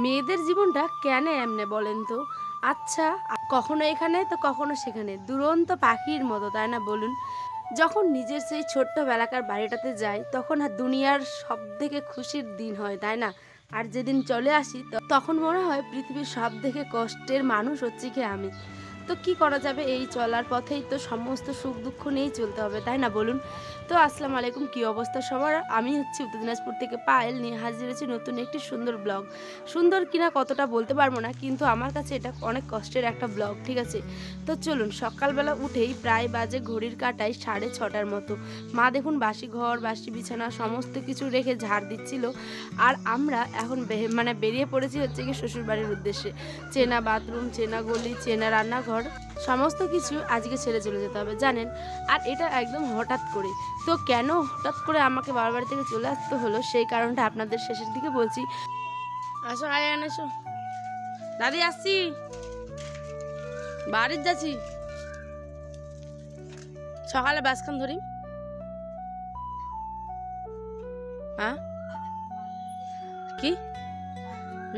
মেয়েদের জীবনটা কেন এমনে বলেন তো? আচ্ছা, কখনো এখানে তো কখনো সেখানে, দুরন্ত পাখির মতো, তাই না বলুন? যখন নিজের সেই ছোট্টবেলাকার বাড়িটাতে যাই তখন আর দুনিয়ার সবথেকে খুশির দিন হয়, তাই না? আর যেদিন চলে আসি তখন মনে হয় পৃথিবীর সবথেকে কষ্টের মানুষ হচ্ছে কি আমি। তো কি করা যাবে, এই চলার পথেই তো সমস্ত সুখ দুঃখ নিয়েই চলতে হবে, তাই না বলুন? তো আসসালামু আলাইকুম, কি অবস্থা সবার? আমি হচ্ছি উত্তর দিনাজপুর থেকে পায়েল, নিয়ে হাজির হয়েছি নতুন একটি সুন্দর ব্লগ। সুন্দর কিনা কতটা বলতে পারবো না, কিন্তু আমার কাছে এটা অনেক কষ্টের একটা ব্লগ, ঠিক আছে? তো চলুন, সকালবেলা উঠেই প্রায় বাজে ঘড়ির কাঁটায় 6:30 মতো। মা দেখুন বাসি ঘর বাসি বিছানা সমস্ত কিছু রেখে ঝাড় দিচ্ছিল। আর আমরা এখন বেরিয়ে পড়েছি হচ্ছে কি শ্বশুরবাড়ির উদ্দেশ্যে। চেনা বাথরুম, চেনা গলি, চেনা রান্নাঘর, সমস্ত কিছু আজকে ছেড়ে চলে যেতে হবে, জানেন? আর এটা একদম হঠাৎ করে। তো কেন হঠাৎ করে আমাকে বাবার বাড়ি থেকে চলে আসতে হলো সেই কারণটা আপনাদের শেষের দিকে বলছি। আসো আয়ান, এসো। দাদি আসছি, বাড়ির যাচ্ছি। সকালে বাসখান ধরি। হ্যাঁ কি?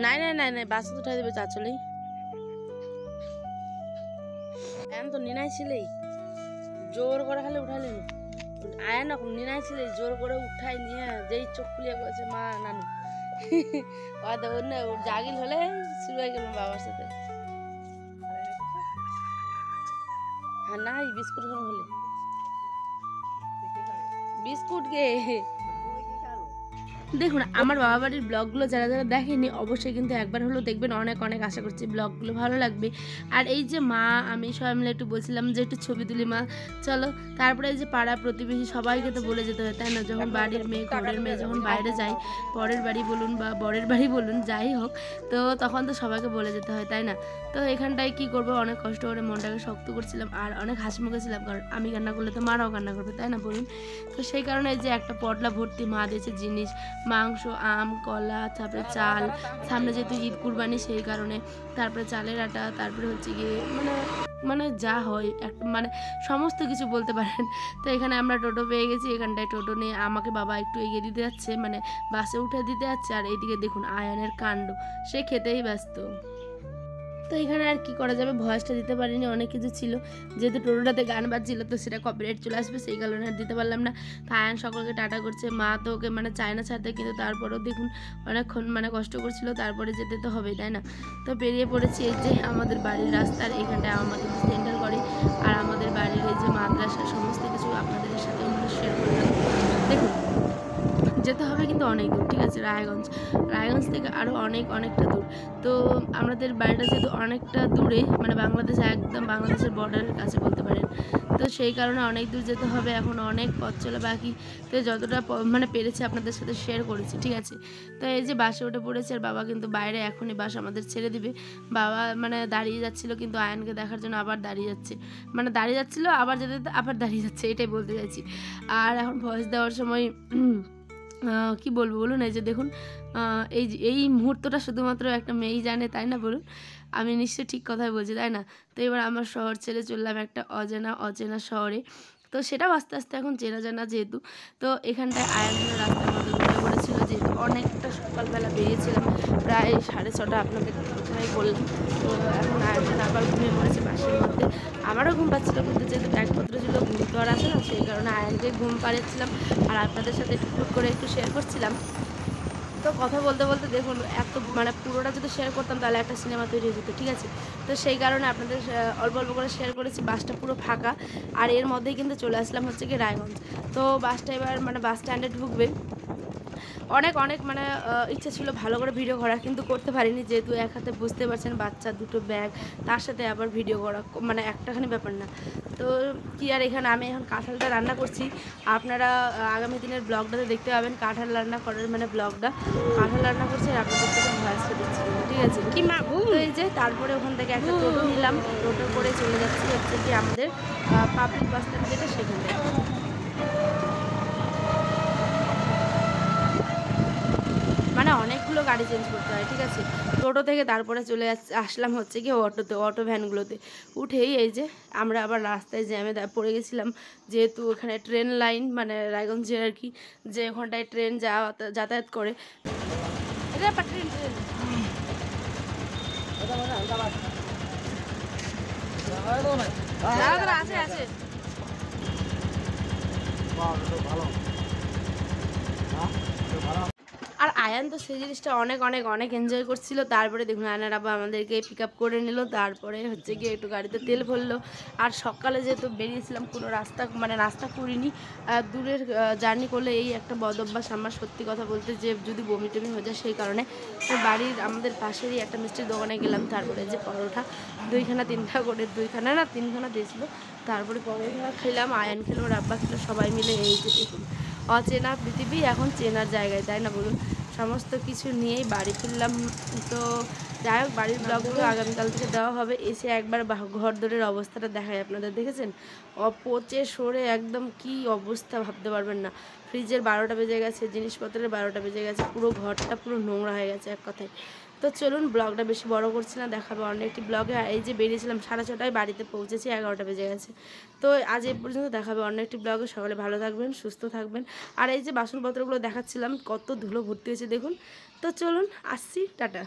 নাই নাই নাই নাই, বাস উঠাই দেবে চা চলেই। এখন তো নিনাই ছিলেই, জোর করে খালি উঠাইলেন। আয়া না নিনাই ছিলেই, জোর করে উঠাই নিয়ে যেই চোখ খুলিয়ে বলছে মা নানু। অন্য জাগিল হলে শুরু হয়ে গেল বাবার সাথে। হ্যাঁ নাই বিস্কুট হলে বিস্কুট গে। দেখুন, আমার বাবা বাড়ির ব্লগগুলো যারা যারা দেখেনি অবশ্যই কিন্তু একবার হলেও দেখবেন, অনেক অনেক আশা করছি ব্লগগুলো ভালো লাগবে। আর এই যে মা আমি সবাই মিলে একটু বলছিলাম যে একটু ছবি তুলি মা, চলো। তারপরে এই যে পাড়া প্রতিবেশী সবাইকে তো বলে যেতে হয়, তাই না? যখন বাড়ির মেয়ে ঘরের মেয়ে যখন বাইরে যায়, পরের বাড়ি বলুন বা বরের বাড়ি বলুন যাই হোক, তো তখন তো সবাইকে বলে যেতে হয়, তাই না? তো এখানটায় কি করবো, অনেক কষ্ট করে মনটাকে শক্ত করছিলাম আর অনেক হাসি মুখে ছিলাম, কারণ আমি কান্না করলে তো মারাও কান্না করবে, তাই না বলুন? তো সেই কারণে যে একটা পটলা ভর্তি মা দিয়েছে জিনিস, মাংস, আম, কলা, তারপরে চাল, সামনে যেহেতু ঈদ কুরবানি সেই কারণে, তারপরে চালের আটা, তারপরে হচ্ছে গিয়ে মানে যা হয় একটা সমস্ত কিছু বলতে পারেন। তো এখানে আমরা টোটো পেয়ে গেছি, এখানটায় টোটো নিয়ে আমাকে বাবা একটু এগিয়ে দিতে যাচ্ছে, বাসে উঠে দিতে যাচ্ছে। আর এইদিকে দেখুন আয়ানের কাণ্ড, সে খেতেই ব্যস্ত। তো এখানে আর কি করা যাবে, ভয়েসটা দিতে পারিনি, অনেক কিছু ছিল, যেহেতু টোটোটাতে গান বাজছিল তো সেটা কপিরাইট চলে আসবে, সেই কারণে আর দিতে পারলাম না। তো আয়ান সকলকে টাটা করছে, মা তো ওকে চায় না ছাড়তে, কিন্তু তারপরেও দেখুন অনেকক্ষণ কষ্ট করছিল, তারপরে যেতে তো হবেই, তাই না? তো বেরিয়ে পড়েছি, এই যে আমাদের বাড়ির রাস্তার এইখানটায় আমার কিন্তু সেন্টার করে। আর আমাদের বাড়ির এই যে মাদ্রাসা সমস্ত কিছু আপনাদের সাথে শেয়ার করলাম। দেখুন যেতে হবে কিন্তু অনেক দূর, ঠিক আছে? রায়গঞ্জ থেকে আরও অনেকটা দূর। তো আমাদের বাড়িটা যেহেতু অনেকটা দূরে, বাংলাদেশে একদম বাংলাদেশের বর্ডারের কাছে বলতে পারেন, তো সেই কারণে অনেক দূর যেতে হবে, এখন অনেক পথ চলা বাকি। তো যতটা পেরেছি আপনাদের সাথে শেয়ার করেছি, ঠিক আছে? তো এই যে বাসে উঠে পড়েছে, আর বাবা কিন্তু বাইরে এখনই বাস আমাদের ছেড়ে দিবে। বাবা দাঁড়িয়ে যাচ্ছিল, কিন্তু আয়ানকে দেখার জন্য আবার দাঁড়িয়ে যাচ্ছে, দাঁড়িয়ে যাচ্ছিল আবার যেতে আবার দাঁড়িয়ে যাচ্ছে, এটাই বলতে চাইছি। আর এখন ভয়েস দেওয়ার সময় কি বলবো বলুন, এই যে দেখুন এই মুহূর্তটা শুধুমাত্র একটা মেয়েই জানে, তাই না বলুন? আমি নিশ্চয়ই ঠিক কথাই বলছি, তাই না? তো এবার আমার শহর ছেড়ে চললাম একটা অচেনা শহরে। তো সেটাও আস্তে আস্তে এখন চেনা জানা যেহেতু। তো এখানটায় আয়ানের রাস্তার মধ্যে ঘুরে পড়েছিল, যেহেতু অনেকটা সকালবেলা বেরিয়েছিলাম, প্রায় 6:30 আপনাদের কোথায় বললাম। তো এখন আয়ান আবার ঘুমিয়ে পড়েছে বাসের মধ্যে। আমারও ঘুম পাচ্ছিলো, কিন্তু যেহেতু ব্যাগপত্র ছিল ঘুম তো আর আসে না, সেই কারণে আয়ানকে ঘুম পাড়িয়েছিলাম আর আপনাদের সাথে টুকটুক করে একটু শেয়ার করছিলাম। তো কথা বলতে বলতে দেখুন এত পুরোটা যদি শেয়ার করতাম তাহলে একটা সিনেমা তৈরি হয়ে যেত, ঠিক আছে? তো সেই কারণে আপনাদের অল্প অল্প করে শেয়ার করেছি। বাসটা পুরো ফাঁকা, আর এর মধ্যেই কিন্তু চলে আসলাম হচ্ছে কি রায়গঞ্জ। তো বাসটা এবার বাস স্ট্যান্ডে ঢুকবে। অনেক ইচ্ছা ছিল ভালো করে ভিডিও করার, কিন্তু করতে পারিনি, যেহেতু এক হাতে বুঝতে পারছেন বাচ্চা, দুটো ব্যাগ, তার সাথে আবার ভিডিও করা একটাখানি ব্যাপার না। তো কি আর, এখানে আমি এখন কাঁঠালটা রান্না করছি। আপনারা আগামী দিনের ব্লগটাতে দেখতে পাবেন কাঁঠাল রান্না করার ব্লগটা। কাঁঠাল রান্না করছি আর আপনাদের সাথে ভয়েসটা দিচ্ছি, ঠিক আছে? কি মা, তো এই যে তারপরে ওখান থেকে একটা টোটো নিলাম, টোটো করে চলে যাচ্ছি হচ্ছে কি আমাদের পাবলিক বাস স্ট্যান্ড যেটা, সেখানে। অনেকগুলো গাড়ি চেঞ্জ করতে হয়, ঠিক আছে? টোটো থেকে তারপরে চলে আসলাম হচ্ছে কি অটো ভ্যানগুলোতে উঠেই এই যে আমরা আবার রাস্তায় জ্যামে পড়ে গেছিলাম, যেহেতু ওখানে ট্রেন লাইন রায়গঞ্জের আর কি, যে ওখানটায় ট্রেন যাতায়াত করে। আছে আছে। আর আয়ান তো সেই জিনিসটা অনেক অনেক অনেক এনজয় করছিল। তারপরে দেখুন আয়নার আব্বা আমাদেরকে পিক আপ করে নিল, তারপরে হচ্ছে গিয়ে একটু গাড়িতে তেল ভরলো। আর সকালে যেহেতু বেরিয়েছিলাম কোনো রাস্তা মানে নাস্তা করিনি, দূরের জার্নি করলে এই একটা বদ অভ্যাস আমার, সত্যি কথা বলতে, যে যদি বমি টমি হয়ে যায় সেই কারণে বাড়ির আমাদের পাশেরই একটা মিষ্টির দোকানে গেলাম। তারপরে যে পরোটা দুইখানা তিনটা করে, দুইখানা না তিনখানা দিয়েছিল, তারপরে পরোটা খেলাম, আয়ান খেলো, রাব্বা খেলো, সবাই মিলে। এই যে দেখুন অচেনা পৃথিবী এখন চেনার জায়গায়, তাই না বলুন? সমস্ত কিছু নিয়েই বাড়ি ফিরলাম। তো যাই হোক, বাড়ির ব্লগগুলো আগামীকাল থেকে দেওয়া হবে। এসে একবার ঘর দরের অবস্থাটা দেখায় আপনাদের, দেখেছেন পচে সরে একদম কি অবস্থা ভাবতে পারবেন না। ফ্রিজের 12টা বেজে গেছে, জিনিসপত্রের 12টা বেজে গেছে, পুরো ঘরটা পুরো নোংরা হয়ে গেছে এক কথায়। তো চলুন, ব্লগটা বেশি বড় করছি না, দেখাবে অন্য একটি ব্লগে। এই যে বেরিয়েছিলাম 6:30টায়, বাড়িতে পৌঁছেছি 11টা বেজে গেছে। তো আজ এই পর্যন্ত, দেখাবে অন্য একটি ব্লগে। সকালে ভালো থাকবেন, সুস্থ থাকবেন। আর এই যে বাসনপত্রগুলো দেখাচ্ছিলাম, কত ধুলো ভর্তি হয়েছে দেখুন। তো চলুন, আসছি, টাটা।